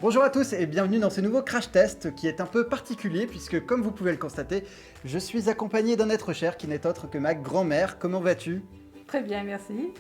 Bonjour à tous et bienvenue dans ce nouveau crash test qui est un peu particulier puisque comme vous pouvez le constater, je suis accompagné d'un être cher qui n'est autre que ma grand-mère. Comment vas-tu? Très bien, merci.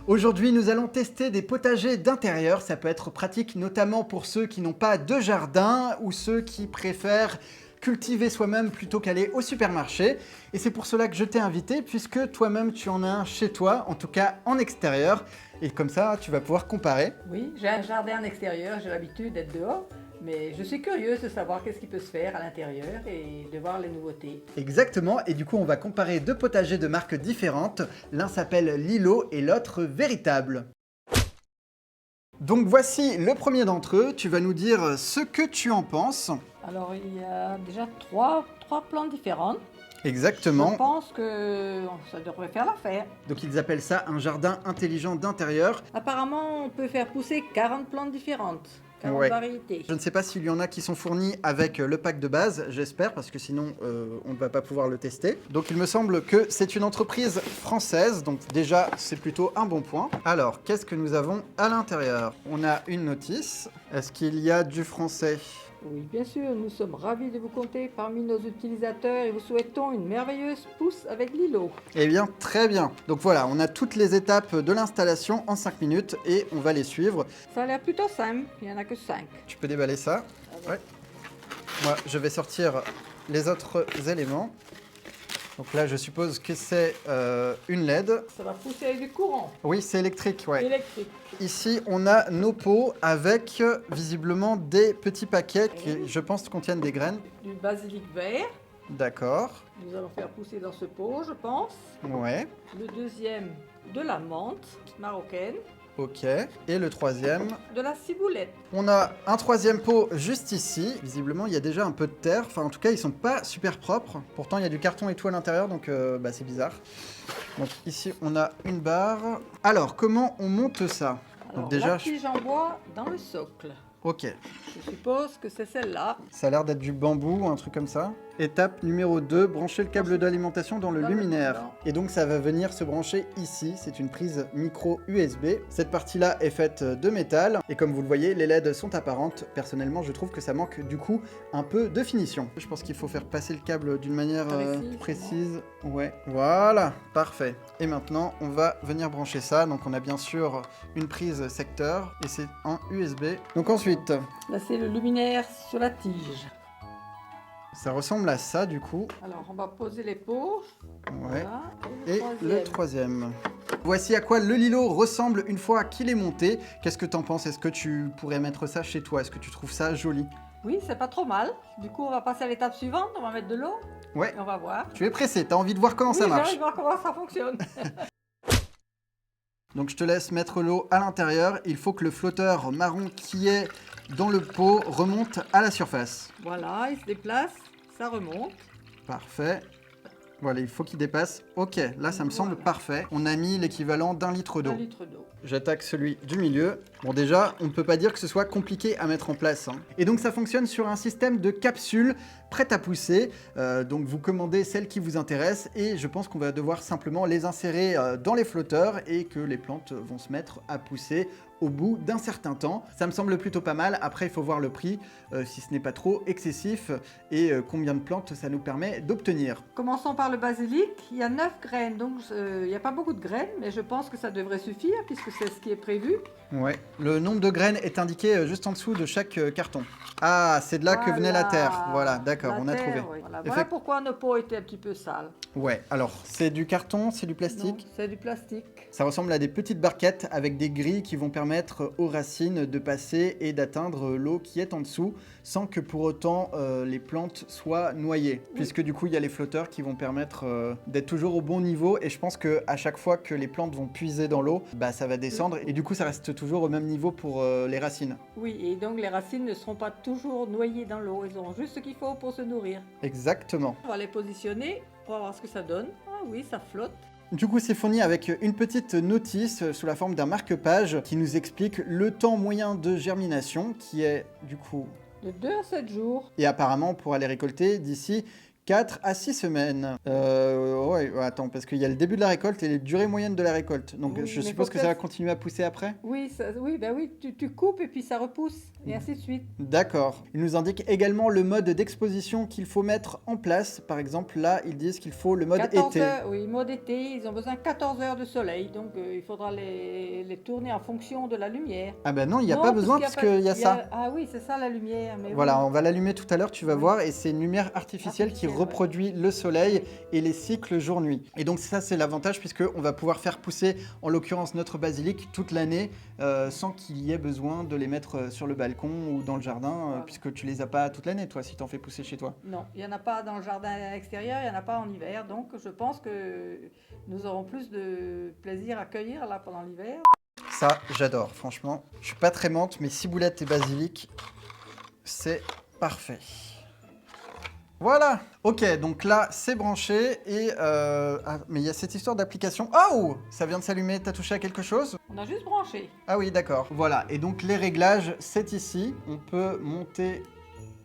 Aujourd'hui, nous allons tester des potagers d'intérieur. Ça peut être pratique notamment pour ceux qui n'ont pas de jardin ou ceux qui préfèrent cultiver soi-même plutôt qu'aller au supermarché. Et c'est pour cela que je t'ai invité puisque toi-même tu en as un chez toi, en tout cas en extérieur. Et comme ça, tu vas pouvoir comparer. Oui, j'ai un jardin en extérieur, j'ai l'habitude d'être dehors, mais je suis curieuse de savoir qu'est-ce qui peut se faire à l'intérieur et de voir les nouveautés. Exactement, et du coup on va comparer deux potagers de marques différentes. L'un s'appelle Lilo et l'autre Véritable. Donc voici le premier d'entre eux, tu vas nous dire ce que tu en penses. Alors, il y a déjà trois plantes différentes. Je Exactement, pense que ça devrait faire l'affaire. donc ils appellent ça un jardin intelligent d'intérieur. Apparemment, on peut faire pousser 40 plantes différentes, 40 Ouais. variétés. Je ne sais pas s'il y en a qui sont fournis avec le pack de base, j'espère, parce que sinon on ne va pas pouvoir le tester. Donc il me semble que c'est une entreprise française, donc déjà c'est plutôt un bon point. Alors, qu'est-ce que nous avons à l'intérieur? On a une notice. Est-ce qu'il y a du français? Oui, bien sûr, nous sommes ravis de vous compter parmi nos utilisateurs et vous souhaitons une merveilleuse pousse avec Lilo. Eh bien, très bien. Donc voilà, on a toutes les étapes de l'installation en 5 minutes et on va les suivre. Ça a l'air plutôt simple, il n'y en a que 5. Tu peux déballer ça. Ouais. Moi, je vais sortir les autres éléments. Donc là, je suppose que c'est une LED. Ça va pousser avec du courant Oui, c'est électrique, ouais. électrique. Ici, on a nos pots avec visiblement des petits paquets qui, Oui. je pense, contiennent des graines. Du basilic vert. D'accord. Nous allons faire pousser dans ce pot, je pense. Ouais. Le deuxième, de la menthe marocaine. Ok. Et le troisième. De la ciboulette. On a un troisième pot juste ici. Visiblement, il y a déjà un peu de terre. Enfin, en tout cas, ils sont pas super propres. Pourtant, il y a du carton et tout à l'intérieur, donc c'est bizarre. Donc ici, on a une barre. Alors, comment on monte ça? Alors, Donc déjà, la tige en bois dans le socle. ok. Je suppose que c'est celle-là. Ça a l'air d'être du bambou ou un truc comme ça. Étape numéro 2, brancher le câble d'alimentation dans le Dans le luminaire. dedans. Et donc ça va venir se brancher ici, c'est une prise micro USB. Cette partie-là est faite de métal, et comme vous le voyez, les LED sont apparentes. Personnellement, je trouve que ça manque du coup un peu de finition. Je pense qu'il faut faire passer le câble d'une manière précise. Ouais, voilà, parfait. Et maintenant, on va venir brancher ça. Donc on a bien sûr une prise secteur, et c'est en USB. Donc ensuite, Là, c'est le luminaire sur la tige. ça ressemble à ça du coup. Alors, on va poser les pots. Ouais. Voilà. Et le troisième. Voici à quoi le Lilo ressemble une fois qu'il est monté. Qu'est-ce que t'en penses? Est-ce que tu pourrais mettre ça chez toi? Est-ce que tu trouves ça joli? Oui, c'est pas trop mal. Du coup, on va passer à l'étape suivante. On va mettre de l'eau Ouais. et on va voir. Tu es pressé, t'as envie de voir comment ça Oui, j'ai marche. envie de voir comment ça fonctionne. Donc je te laisse mettre l'eau à l'intérieur. Il faut que le flotteur marron qui est dans le pot remonte à la surface. Voilà, il se déplace, ça remonte. Parfait. Voilà, il faut qu'il dépasse. Ok, là ça me semble Voilà. parfait. On a mis l'équivalent d'1 litre d'eau. 1 litre d'eau. J'attaque celui du milieu. Bon déjà, on ne peut pas dire que ce soit compliqué à mettre en place, hein. Et donc ça fonctionne sur un système de capsules prêtes à pousser. Donc vous commandez celles qui vous intéressent et je pense qu'on va devoir simplement les insérer dans les flotteurs et que les plantes vont se mettre à pousser au bout d'un certain temps. Ça me semble plutôt pas mal. Après, il faut voir le prix, si ce n'est pas trop excessif et combien de plantes ça nous permet d'obtenir. Commençons par le basilic. Il y a 9 graines, donc il n'y a pas beaucoup de graines, mais je pense que ça devrait suffire puisque c'est ce qui est prévu. Ouais. Le nombre de graines est indiqué juste en dessous de chaque carton. Ah, c'est de là que venait la terre. Voilà, d'accord, La on a terre, trouvé. oui. Voilà. Effect- Voilà pourquoi nos pots étaient un petit peu sales. Ouais, alors, c'est du carton, c'est du plastique. Non, c'est du plastique. Ça ressemble à des petites barquettes avec des grilles qui vont permettre aux racines de passer et d'atteindre l'eau qui est en dessous sans que pour autant les plantes soient noyées. Oui. Puisque du coup, il y a les flotteurs qui vont permettre d'être toujours au bon niveau et je pense qu'à chaque fois que les plantes vont puiser dans l'eau, bah, ça va descendre et du coup, ça reste toujours au même niveau pour les racines. Oui, et donc les racines ne seront pas toujours noyées dans l'eau. Elles auront juste ce qu'il faut pour se nourrir. Exactement. On va les positionner pour voir ce que ça donne. Ah oui, ça flotte. Du coup, c'est fourni avec une petite notice sous la forme d'un marque-page qui nous explique le temps moyen de germination qui est du coup... De 2 à 7 jours. Et apparemment, on pourra les récolter d'ici 4 à 6 semaines. Ouais, attends, parce qu'il y a le début de la récolte et les durées moyennes de la récolte. Donc Oui, je mais suppose faut que que ça va ça- continuer à pousser après? Oui, tu coupes et puis ça repousse, et ainsi de suite. D'accord. Il nous indique également le mode d'exposition qu'il faut mettre en place. Par exemple, là, ils disent qu'il faut le mode 14 été. heures, oui, mode été, ils ont besoin de 14 heures de soleil, donc il faudra les tourner en fonction de la lumière. Ah ben non, il n'y a Non, pas besoin qu'il parce qu'il y a ça. Ah oui, c'est ça la lumière, mais Voilà, oui. on va l'allumer tout à l'heure, tu vas Oui. voir, et c'est une lumière artificielle qui Artificielle, reproduit le soleil et les cycles jour-nuit. Et donc ça, c'est l'avantage puisqu'on va pouvoir faire pousser, en l'occurrence, notre basilic toute l'année sans qu'il y ait besoin de les mettre sur le balcon ou dans le jardin, Voilà. puisque tu les as pas toute l'année, toi, si t'en fais pousser chez toi. Non, il n'y en a pas dans le jardin extérieur, il n'y en a pas en hiver, donc je pense que nous aurons plus de plaisir à cueillir là pendant l'hiver. Ça, j'adore, franchement. Je suis pas très menthe, mais ciboulette et basilic, c'est parfait. Voilà. Ok, donc là, c'est branché et... Ah, mais il y a cette histoire d'application. Oh! Ça vient de s'allumer, t'as touché à quelque chose? On a juste branché. Ah oui, d'accord. Voilà, et donc les réglages, c'est ici. On peut monter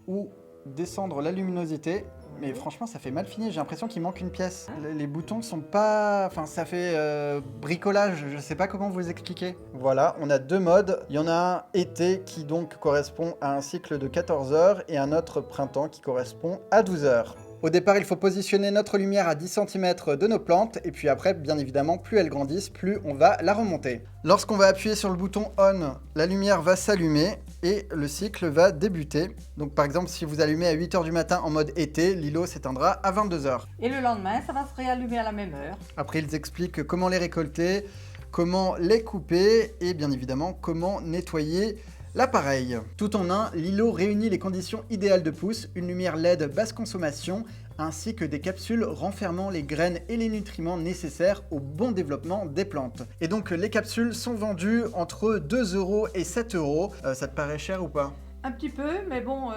ou descendre la luminosité. Mais franchement, ça fait mal fini. J'ai l'impression qu'il manque une pièce. Les boutons sont pas... Enfin, ça fait bricolage. Je sais pas comment vous expliquer. Voilà, on a deux modes. Il y en a un été qui donc correspond à un cycle de 14 heures et un autre printemps qui correspond à 12 heures. Au départ, il faut positionner notre lumière à 10 cm de nos plantes, et puis après, bien évidemment, plus elles grandissent, plus on va la remonter. Lorsqu'on va appuyer sur le bouton ON, la lumière va s'allumer et le cycle va débuter. Donc par exemple, si vous allumez à 8 h du matin en mode été, l'îlot s'éteindra à 22 h. Et le lendemain, ça va se réallumer à la même heure. Après, ils expliquent comment les récolter, comment les couper, et bien évidemment, comment nettoyer l'appareil. Tout en un, l'îlot réunit les conditions idéales de pousse, une lumière LED basse consommation, ainsi que des capsules renfermant les graines et les nutriments nécessaires au bon développement des plantes. Et donc les capsules sont vendues entre 2 € et 7 €. Ça te paraît cher ou pas? Un petit peu, mais bon,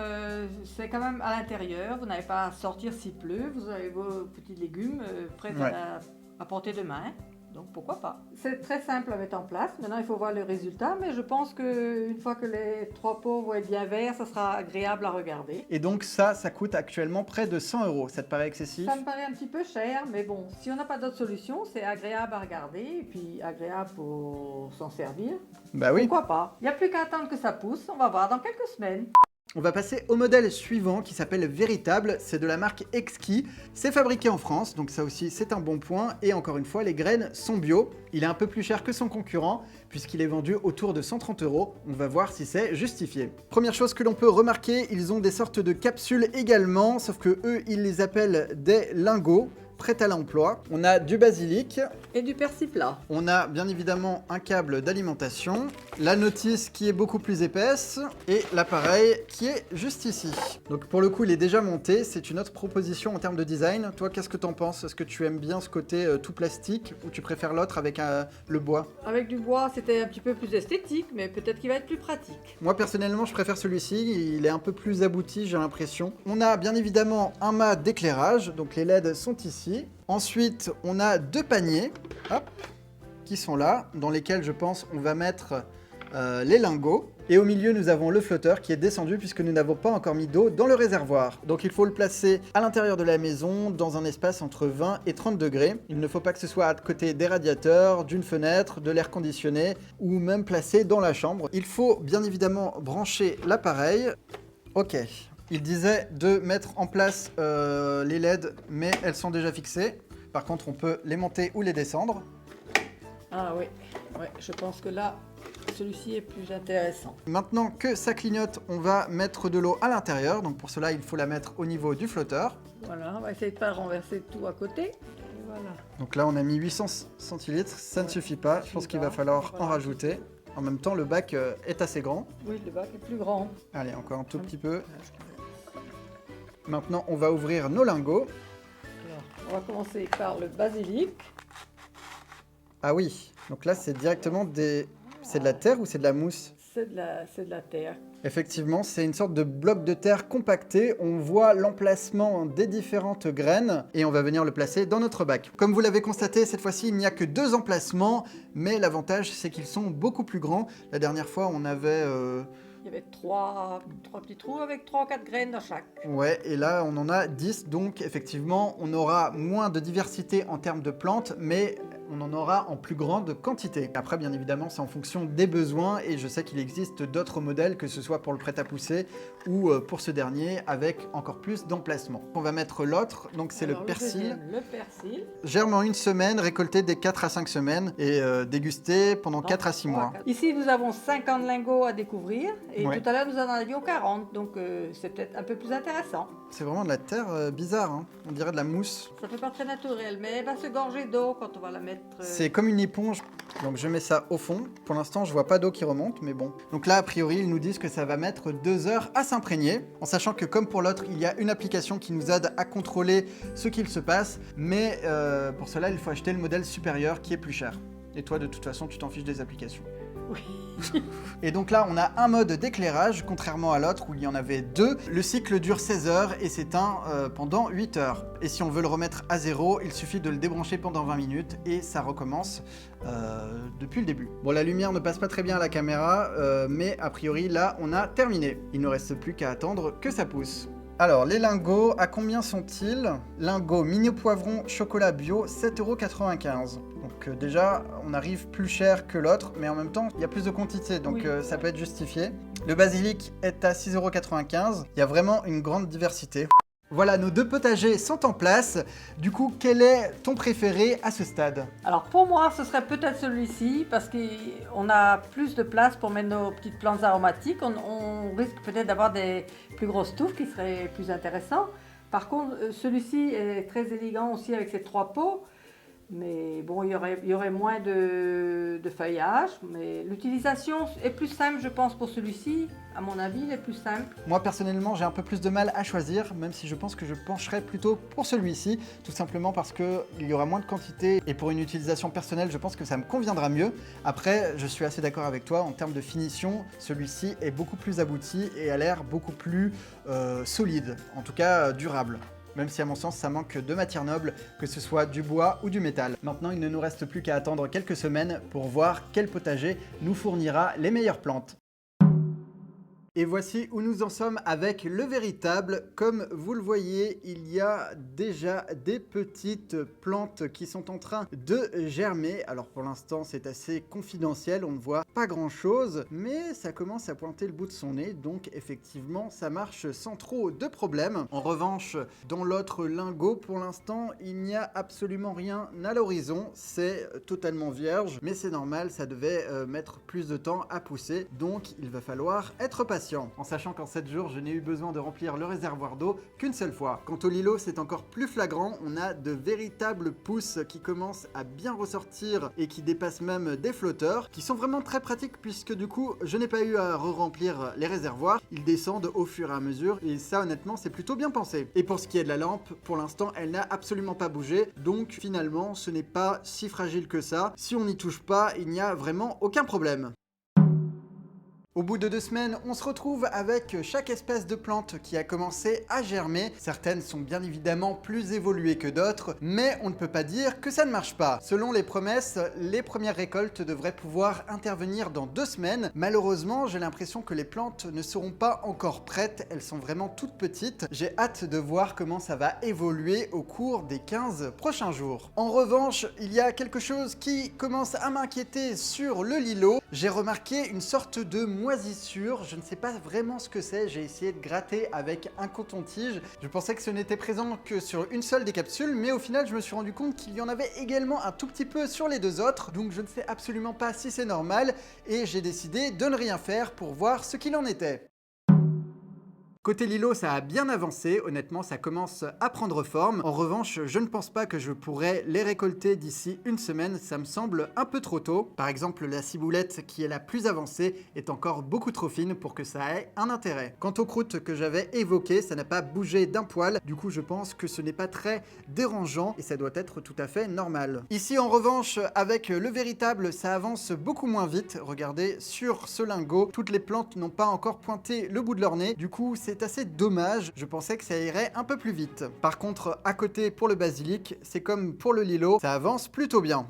c'est quand même à l'intérieur. Vous n'avez pas à sortir s'il pleut. Vous avez vos petits légumes prêts Ouais. à porter de main. Donc pourquoi pas. C'est très simple à mettre en place. Maintenant, il faut voir le résultat. Mais je pense qu'une fois que les trois pots vont être bien verts, ça sera agréable à regarder. Et donc ça coûte actuellement près de 100 €. Ça te paraît excessif? Ça me paraît un petit peu cher, mais bon, si on n'a pas d'autre solution, c'est agréable à regarder et puis agréable pour s'en servir. Bah oui. Pourquoi pas? Il n'y a plus qu'à attendre que ça pousse. On va voir dans quelques semaines. On va passer au modèle suivant qui s'appelle Véritable, c'est de la marque Exquis. C'est fabriqué en France, donc ça aussi c'est un bon point, et encore une fois les graines sont bio. Il est un peu plus cher que son concurrent, puisqu'il est vendu autour de 130 €. On va voir si c'est justifié. Première chose que l'on peut remarquer, ils ont des sortes de capsules également, sauf que eux ils les appellent des lingots. Prêt à l'emploi. On a du basilic. Et du persil plat. On a bien évidemment un câble d'alimentation, la notice qui est beaucoup plus épaisse et l'appareil qui est juste ici. Donc pour le coup, il est déjà monté. C'est une autre proposition en termes de design. Toi, qu'est-ce que t'en penses? Est-ce que tu aimes bien ce côté tout plastique ou tu préfères l'autre avec le bois? Avec du bois, c'était un petit peu plus esthétique, mais peut-être qu'il va être plus pratique. Moi personnellement, je préfère celui-ci. Il est un peu plus abouti, j'ai l'impression. On a bien évidemment un mât d'éclairage. Donc les LED sont ici. Ensuite, on a deux paniers, hop, qui sont là, dans lesquels je pense on va mettre les lingots. Et au milieu, nous avons le flotteur qui est descendu puisque nous n'avons pas encore mis d'eau dans le réservoir. Donc il faut le placer à l'intérieur de la maison, dans un espace entre 20 et 30 degrés. Il ne faut pas que ce soit à côté des radiateurs, d'une fenêtre, de l'air conditionné ou même placé dans la chambre. Il faut bien évidemment brancher l'appareil. Ok. Il disait de mettre en place les LED, mais elles sont déjà fixées. Par contre, on peut les monter ou les descendre. Ah oui, ouais, je pense que là, celui-ci est plus intéressant. Maintenant que ça clignote, on va mettre de l'eau à l'intérieur. Donc pour cela, il faut la mettre au niveau du flotteur. Voilà, on va essayer de ne pas renverser tout à côté. Et voilà. Donc là, on a mis 800 centilitres. Ça ne suffit pas. Je pense qu'il va falloir en rajouter. En même temps, le bac est assez grand. Oui, le bac est plus grand. Allez, encore un tout petit peu. Maintenant, on va ouvrir nos lingots. Alors, on va commencer par le basilic. Ah oui, donc là, c'est directement des... C'est de la terre ou c'est de la mousse? C'est de la terre. Effectivement, c'est une sorte de bloc de terre compacté. On voit l'emplacement des différentes graines et on va venir le placer dans notre bac. Comme vous l'avez constaté, cette fois-ci, il n'y a que 2 emplacements, mais l'avantage, c'est qu'ils sont beaucoup plus grands. La dernière fois, on avait Il y avait trois petits trous avec 3 ou 4 graines dans chaque. Ouais, et là on en a 10, donc effectivement on aura moins de diversité en termes de plantes, mais on en aura en plus grande quantité. Après bien évidemment c'est en fonction des besoins et je sais qu'il existe d'autres modèles, que ce soit pour le prêt-à-pousser ou pour ce dernier avec encore plus d'emplacement. On va mettre l'autre, donc c'est le persil. Le persil. Germe en 1 semaine, récolté dès 4 à 5 semaines et dégusté pendant 4 à 6 mois. Ici nous avons 50 lingots à découvrir et Ouais. tout à l'heure nous en avions 40, donc c'est peut-être un peu plus intéressant. C'est vraiment de la terre bizarre, hein. On dirait de la mousse. Ça fait pas très naturel, mais elle va se gorger d'eau quand on va la mettre. C'est comme une éponge, donc je mets ça au fond. Pour l'instant, je vois pas d'eau qui remonte, mais bon. Donc là, a priori, ils nous disent que ça va mettre 2 heures à s'imprégner, en sachant que comme pour l'autre, il y a une application qui nous aide à contrôler ce qu'il se passe, mais pour cela, il faut acheter le modèle supérieur qui est plus cher. Et toi, de toute façon, tu t'en fiches des applications. Oui. Et donc là, on a un mode d'éclairage, contrairement à l'autre où il y en avait 2. Le cycle dure 16 heures et s'éteint pendant 8 heures. Et si on veut le remettre à 0, il suffit de le débrancher pendant 20 minutes et ça recommence depuis le début. Bon, la lumière ne passe pas très bien à la caméra, mais a priori, là, on a terminé. Il ne reste plus qu'à attendre que ça pousse. Alors, les lingots, à combien sont-ils? Lingots mini poivron chocolat bio, 7,95 €. Donc déjà, on arrive plus cher que l'autre, mais en même temps, il y a plus de quantité, donc Oui, ça peut être justifié. Le basilic est à 6,95 €. Il y a vraiment une grande diversité. Voilà, nos 2 potagers sont en place. Du coup, quel est ton préféré à ce stade? Alors pour moi, ce serait peut-être celui-ci parce qu'on a plus de place pour mettre nos petites plantes aromatiques. On risque peut-être d'avoir des plus grosses touffes qui seraient plus intéressants. Par contre, celui-ci est très élégant aussi avec ses 3 pots. Mais bon, il y aurait moins de feuillage. Mais l'utilisation est plus simple, je pense, pour celui-ci. À mon avis, il est plus simple. Moi, personnellement, j'ai un peu plus de mal à choisir, même si je pense que je pencherais plutôt pour celui-ci, tout simplement parce qu'il y aura moins de quantité et pour une utilisation personnelle, je pense que ça me conviendra mieux. Après, je suis assez d'accord avec toi, en termes de finition, celui-ci est beaucoup plus abouti et a l'air beaucoup plus solide, en tout cas durable. Même si à mon sens ça manque de matière noble, que ce soit du bois ou du métal. Maintenant il ne nous reste plus qu'à attendre quelques semaines pour voir quel potager nous fournira les meilleures plantes. Et voici où nous en sommes avec le véritable. Comme vous le voyez, il y a déjà des petites plantes qui sont en train de germer. Alors pour l'instant, c'est assez confidentiel, on ne voit pas grand-chose, mais ça commence à pointer le bout de son nez, donc effectivement, ça marche sans trop de problèmes. En revanche, dans l'autre lingot, pour l'instant, il n'y a absolument rien à l'horizon. C'est totalement vierge, mais c'est normal, ça devait mettre plus de temps à pousser, donc il va falloir être patient. En sachant qu'en 7 jours, je n'ai eu besoin de remplir le réservoir d'eau qu'une seule fois. Quant au lilo, c'est encore plus flagrant. On a de véritables pousses qui commencent à bien ressortir et qui dépassent même des flotteurs, qui sont vraiment très pratiques puisque du coup, je n'ai pas eu à re-remplir les réservoirs. Ils descendent au fur et à mesure et ça, honnêtement, c'est plutôt bien pensé. Et pour ce qui est de la lampe, pour l'instant, elle n'a absolument pas bougé. Donc finalement, ce n'est pas si fragile que ça. Si on n'y touche pas, il n'y a vraiment aucun problème. Au bout de 2 semaines, on se retrouve avec chaque espèce de plante qui a commencé à germer. Certaines sont bien évidemment plus évoluées que d'autres, mais on ne peut pas dire que ça ne marche pas. Selon les promesses, les premières récoltes devraient pouvoir intervenir dans 2 semaines. Malheureusement, j'ai l'impression que les plantes ne seront pas encore prêtes, elles sont vraiment toutes petites. J'ai hâte de voir comment ça va évoluer au cours des 15 prochains jours. En revanche, il y a quelque chose qui commence à m'inquiéter sur le lilo. J'ai remarqué une sorte de moisissure, je ne sais pas vraiment ce que c'est, j'ai essayé de gratter avec un coton-tige. Je pensais que ce n'était présent que sur une seule des capsules, mais au final je me suis rendu compte qu'il y en avait également un tout petit peu sur les 2 autres, donc je ne sais absolument pas si c'est normal, et j'ai décidé de ne rien faire pour voir ce qu'il en était. Côté lilo, ça a bien avancé, honnêtement ça commence à prendre forme. En revanche, je ne pense pas que je pourrais les récolter d'ici 1 semaine, ça me semble un peu trop tôt. Par exemple, la ciboulette qui est la plus avancée est encore beaucoup trop fine pour que ça ait un intérêt. Quant aux croûtes que j'avais évoquées, ça n'a pas bougé d'un poil, du coup je pense que ce n'est pas très dérangeant et ça doit être tout à fait normal. Ici en revanche, avec le véritable, ça avance beaucoup moins vite. Regardez, sur ce lingot, toutes les plantes n'ont pas encore pointé le bout de leur nez, du coup c'est assez dommage, je pensais que ça irait un peu plus vite. Par contre, à côté pour le basilic, c'est comme pour le lilo, ça avance plutôt bien.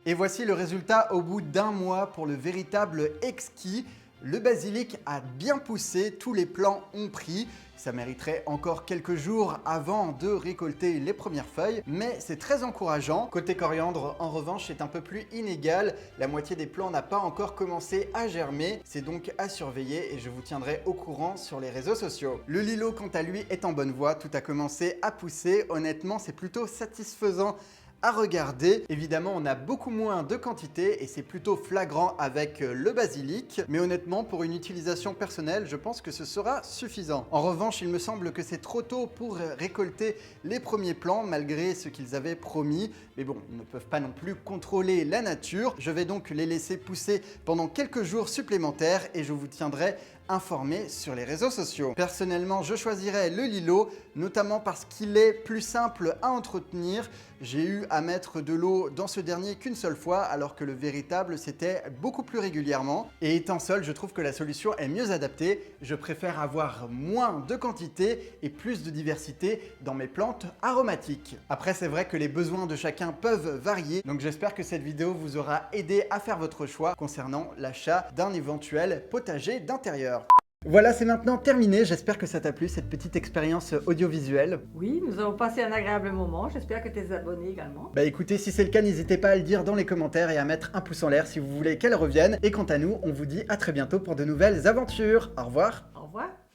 Et voici le résultat au bout d'1 mois pour le véritable exquis. Le basilic a bien poussé, tous les plants ont pris. Ça mériterait encore quelques jours avant de récolter les premières feuilles, mais c'est très encourageant. Côté coriandre, en revanche, c'est un peu plus inégal. La moitié des plants n'a pas encore commencé à germer. C'est donc à surveiller et je vous tiendrai au courant sur les réseaux sociaux. Le lilo, quant à lui, est en bonne voie. Tout a commencé à pousser. Honnêtement, c'est plutôt satisfaisant à regarder. Évidemment, on a beaucoup moins de quantité et c'est plutôt flagrant avec le basilic, mais honnêtement, pour une utilisation personnelle, je pense que ce sera suffisant. En revanche, il me semble que c'est trop tôt pour récolter les premiers plants, malgré ce qu'ils avaient promis. Mais bon, ils ne peuvent pas non plus contrôler la nature. Je vais donc les laisser pousser pendant quelques jours supplémentaires et je vous tiendrai informé sur les réseaux sociaux. Personnellement, je choisirais le lilo, notamment parce qu'il est plus simple à entretenir. J'ai eu à mettre de l'eau dans ce dernier qu'une seule fois, alors que le véritable c'était beaucoup plus régulièrement. Et étant seul, je trouve que la solution est mieux adaptée. Je préfère avoir moins de quantité et plus de diversité dans mes plantes aromatiques. Après, c'est vrai que les besoins de chacun peuvent varier, donc j'espère que cette vidéo vous aura aidé à faire votre choix concernant l'achat d'un éventuel potager d'intérieur. Voilà, c'est maintenant terminé. J'espère que ça t'a plu, cette petite expérience audiovisuelle. Oui, nous avons passé un agréable moment. J'espère que tes abonnés également. Bah écoutez, si c'est le cas, n'hésitez pas à le dire dans les commentaires et à mettre un pouce en l'air si vous voulez qu'elle revienne. Et quant à nous, on vous dit à très bientôt pour de nouvelles aventures. Au revoir. Au revoir.